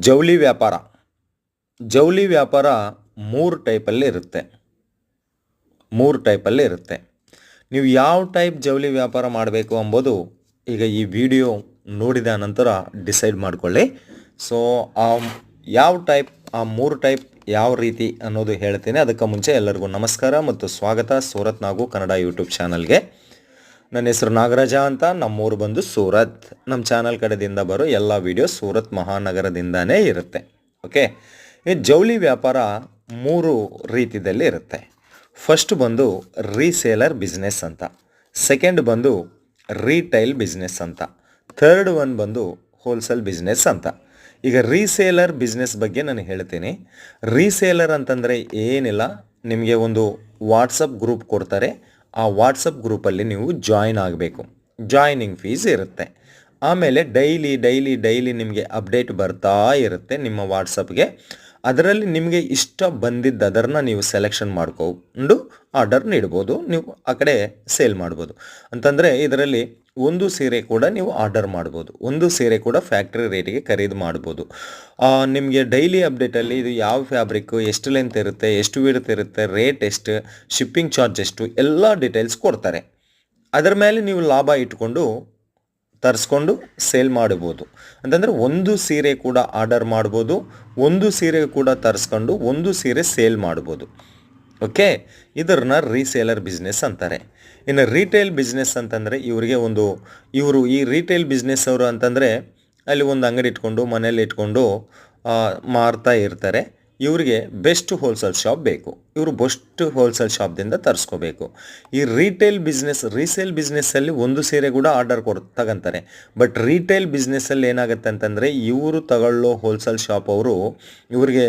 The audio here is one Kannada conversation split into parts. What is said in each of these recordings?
ಜವಳಿ ವ್ಯಾಪಾರ. ಜವಳಿ ವ್ಯಾಪಾರ ಮೂರು ಟೈಪಲ್ಲಿ ಇರುತ್ತೆ. ನೀವು ಯಾವ ಟೈಪ್ ಜವಳಿ ವ್ಯಾಪಾರ ಮಾಡಬೇಕು ಎಂಬುದು ಈಗ ಈ ವಿಡಿಯೋ ನೋಡಿದ ನಂತರ ಡಿಸೈಡ್ ಮಾಡಿಕೊಳ್ಳಿ. ಸೊ ಆ ಮೂರು ಟೈಪ್ ಯಾವ ರೀತಿ ಅನ್ನೋದು ಹೇಳ್ತೀನಿ. ಅದಕ್ಕೆ ಮುಂಚೆ ಎಲ್ಲರಿಗೂ ನಮಸ್ಕಾರ ಮತ್ತು ಸ್ವಾಗತ ಸೂರತ್ ನಾಗು ಕನ್ನಡ ಯೂಟ್ಯೂಬ್ ಚಾನಲ್ಗೆ. ನನ್ನ ಹೆಸರು ನಾಗರಾಜ ಅಂತ. ನಮ್ಮೂರು ಬಂದು ಸೂರತ್. ನಮ್ಮ ಚಾನಲ್ ಕಡೆದಿಂದ ಬರೋ ಎಲ್ಲ ವಿಡಿಯೋ ಸೂರತ್ ಮಹಾನಗರದಿಂದನೇ ಇರುತ್ತೆ. ಓಕೆ, ಈ ಜವಳಿ ವ್ಯಾಪಾರ ಮೂರು ರೀತಿಯಲ್ಲಿ ಇರುತ್ತೆ. ಫಸ್ಟ್ ಬಂದು ರೀಸೇಲರ್ ಬಿಸ್ನೆಸ್ ಅಂತ, ಸೆಕೆಂಡ್ ಬಂದು ರೀಟೈಲ್ ಬಿಸ್ನೆಸ್ ಅಂತ, ಥರ್ಡ್ ಒನ್ ಬಂದು ಹೋಲ್ಸೇಲ್ ಬಿಸ್ನೆಸ್ ಅಂತ. ಈಗ ರೀಸೇಲರ್ ಬಿಸ್ನೆಸ್ ಬಗ್ಗೆ ನಾನು ಹೇಳ್ತೀನಿ. ರೀಸೇಲರ್ ಅಂತಂದರೆ ಏನಿಲ್ಲ, ನಿಮಗೆ ಒಂದು ವಾಟ್ಸಪ್ ಗ್ರೂಪ್ ಕೊಡ್ತಾರೆ. ಆ ವಾಟ್ಸಪ್ ಗ್ರೂಪಲ್ಲಿ ನೀವು ಜಾಯಿನ್ ಆಗಬೇಕು. ಜಾಯ್ನಿಂಗ್ ಫೀಸ್ ಇರುತ್ತೆ. ಆಮೇಲೆ ಡೈಲಿ ನಿಮಗೆ ಅಪ್ಡೇಟ್ ಬರ್ತಾ ಇರುತ್ತೆ ನಿಮ್ಮ ವಾಟ್ಸಪ್ಗೆ. ಅದರಲ್ಲಿ ನಿಮಗೆ ಇಷ್ಟ ಬಂದಿದ್ದು ಅದನ್ನು ನೀವು ಸೆಲೆಕ್ಷನ್ ಮಾಡಿಕೊಂಡು ಆರ್ಡರ್ ನೀಡ್ಬೋದು. ನೀವು ಆ ಕಡೆ ಸೇಲ್ ಮಾಡ್ಬೋದು. ಅಂತಂದರೆ ಇದರಲ್ಲಿ ಒಂದು ಸೀರೆ ಕೂಡ ನೀವು ಆರ್ಡರ್ ಮಾಡ್ಬೋದು, ಒಂದು ಸೀರೆ ಕೂಡ ಫ್ಯಾಕ್ಟ್ರಿ ರೇಟಿಗೆ ಖರೀದಿ ಮಾಡ್ಬೋದು. ನಿಮಗೆ ಡೈಲಿ ಅಪ್ಡೇಟಲ್ಲಿ ಇದು ಯಾವ ಫ್ಯಾಬ್ರಿಕ್ಕು, ಎಷ್ಟು ಲೆಂತ್ ಇರುತ್ತೆ, ಎಷ್ಟು ವಿಡ್ತ್ ಇರುತ್ತೆ, ರೇಟ್ ಎಷ್ಟು, ಶಿಪ್ಪಿಂಗ್ ಚಾರ್ಜ್ ಎಷ್ಟು, ಎಲ್ಲ ಡೀಟೇಲ್ಸ್ ಕೊಡ್ತಾರೆ. ಅದರ ಮೇಲೆ ನೀವು ಲಾಭ ಇಟ್ಕೊಂಡು ತರಿಸ್ಕೊಂಡು ಸೇಲ್ ಮಾಡ್ಬೋದು. ಅಂತಂದರೆ ಒಂದು ಸೀರೆ ಕೂಡ ಆರ್ಡರ್ ಮಾಡ್ಬೋದು, ಒಂದು ಸೀರೆ ಕೂಡ ತರಿಸ್ಕೊಂಡು ಒಂದು ಸೀರೆ ಸೇಲ್ ಮಾಡ್ಬೋದು. ಓಕೆ, ಇದನ್ನ ರೀಸೇಲರ್ ಬಿಸ್ನೆಸ್ ಅಂತಾರೆ. ಇನ್ನು ರೀಟೇಲ್ ಬಿಸ್ನೆಸ್ ಅಂತಂದರೆ ಇವರು ಈ ರೀಟೇಲ್ ಬಿಸ್ನೆಸ್ ಅವರು ಅಂತಂದರೆ ಅಲ್ಲಿ ಒಂದು ಅಂಗಡಿ ಇಟ್ಕೊಂಡು ಮನೇಲಿ ಇಟ್ಕೊಂಡು ಮಾರ್ತಾ ಇರ್ತಾರೆ. ಇವರಿಗೆ ಬೆಸ್ಟ್ ಹೋಲ್ಸೇಲ್ ಶಾಪ್ ಬೇಕು. ಇವರು ಬೆಸ್ಟ್ ಹೋಲ್ಸೇಲ್ ಶಾಪ್ದಿಂದ ತರಿಸ್ಕೋಬೇಕು. ಈ ರೀಸೇಲ್ ಬಿಸ್ನೆಸ್ಸಲ್ಲಿ ಒಂದು ಸೀರೆ ಕೂಡ ಆರ್ಡರ್ ತಗೊಂತಾರೆ. ಬಟ್ ರೀಟೇಲ್ ಬಿಸ್ನೆಸ್ಸಲ್ಲಿ ಏನಾಗುತ್ತೆ ಅಂತಂದರೆ ಇವರು ತಗೊಳ್ಳೋ ಹೋಲ್ಸೇಲ್ ಶಾಪ್ ಅವರು ಇವರಿಗೆ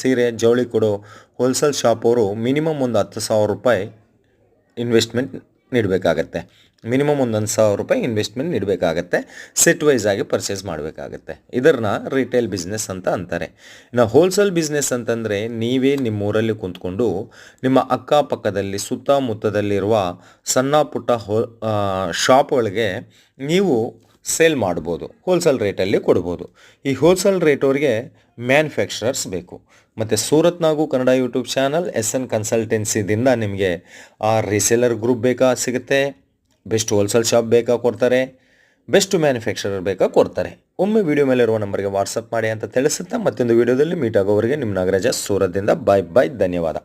ಸೀರೆ ಜವಳಿ ಕೊಡೋ ಹೋಲ್ಸೇಲ್ ಶಾಪ್ ಅವರು ಮಿನಿಮಮ್ ಒಂದು 10,000 ರೂಪಾಯಿ ಇನ್ವೆಸ್ಟ್ಮೆಂಟ್ ನೀಡಬೇಕಾಗತ್ತೆ. ಮಿನಿಮಮ್ ಒಂದು 1,000 ರೂಪಾಯಿ ಇನ್ವೆಸ್ಟ್ಮೆಂಟ್ ನೀಡಬೇಕಾಗತ್ತೆ. ಸೆಟ್ ವೈಸ್ ಆಗಿ ಪರ್ಚೇಸ್ ಮಾಡಬೇಕಾಗತ್ತೆ. ಇದನ್ನ ರೀಟೇಲ್ ಬಿಸ್ನೆಸ್ ಅಂತ ಅಂತಾರೆ. ಇನ್ನು ಹೋಲ್ಸೇಲ್ ಬಿಸ್ನೆಸ್ ಅಂತಂದರೆ ನೀವೇ ನಿಮ್ಮೂರಲ್ಲಿ ಕುಂತ್ಕೊಂಡು ನಿಮ್ಮ ಅಕ್ಕಪಕ್ಕದಲ್ಲಿ ಸುತ್ತಮುತ್ತದಲ್ಲಿರುವ ಸಣ್ಣ ಪುಟ್ಟ ಶಾಪ್ಗಳಿಗೆ ನೀವು ಸೇಲ್ ಮಾಡ್ಬೋದು. ಹೋಲ್ಸೇಲ್ ರೇಟಲ್ಲಿ ಕೊಡ್ಬೋದು. ಈ ಹೋಲ್ಸೇಲ್ ರೇಟವ್ರಿಗೆ ಮ್ಯಾನುಫ್ಯಾಕ್ಚರರ್ಸ್ ಬೇಕು. ಮತ್ತು ಸೂರತ್ ನಾಗು ಕನ್ನಡ ಯೂಟ್ಯೂಬ್ ಚಾನಲ್ SN ಕನ್ಸಲ್ಟೆನ್ಸಿದಿಂದ ನಿಮಗೆ ಆ ರೀಸೇಲರ್ ಗ್ರೂಪ್ ಸಿಗುತ್ತೆ, ಬೆಸ್ಟ್ ಹೋಲ್ಸೇಲ್ ಶಾಪ್ ಕೊಡ್ತಾರೆ, ಬೆಸ್ಟ್ ಮ್ಯಾನುಫ್ಯಾಕ್ಚರರ್ ಕೊಡ್ತಾರೆ. ಒಮ್ಮೆ ವಿಡಿಯೋ ಮೇಲೆ ಇರುವ ನಂಬರ್ಗೆ ವಾಟ್ಸಪ್ ಮಾಡಿ ಅಂತ ತಿಳಿಸುತ್ತಾ ಮತ್ತೊಂದು ವಿಡಿಯೋದಲ್ಲಿ ಮೀಟ್ ಆಗೋವರೆಗೆ ನಿಮ್ಮ ನಾಗರಾಜ ಸೂರತ್ದಿಂದ ಬಾಯ್ ಧನ್ಯವಾದ.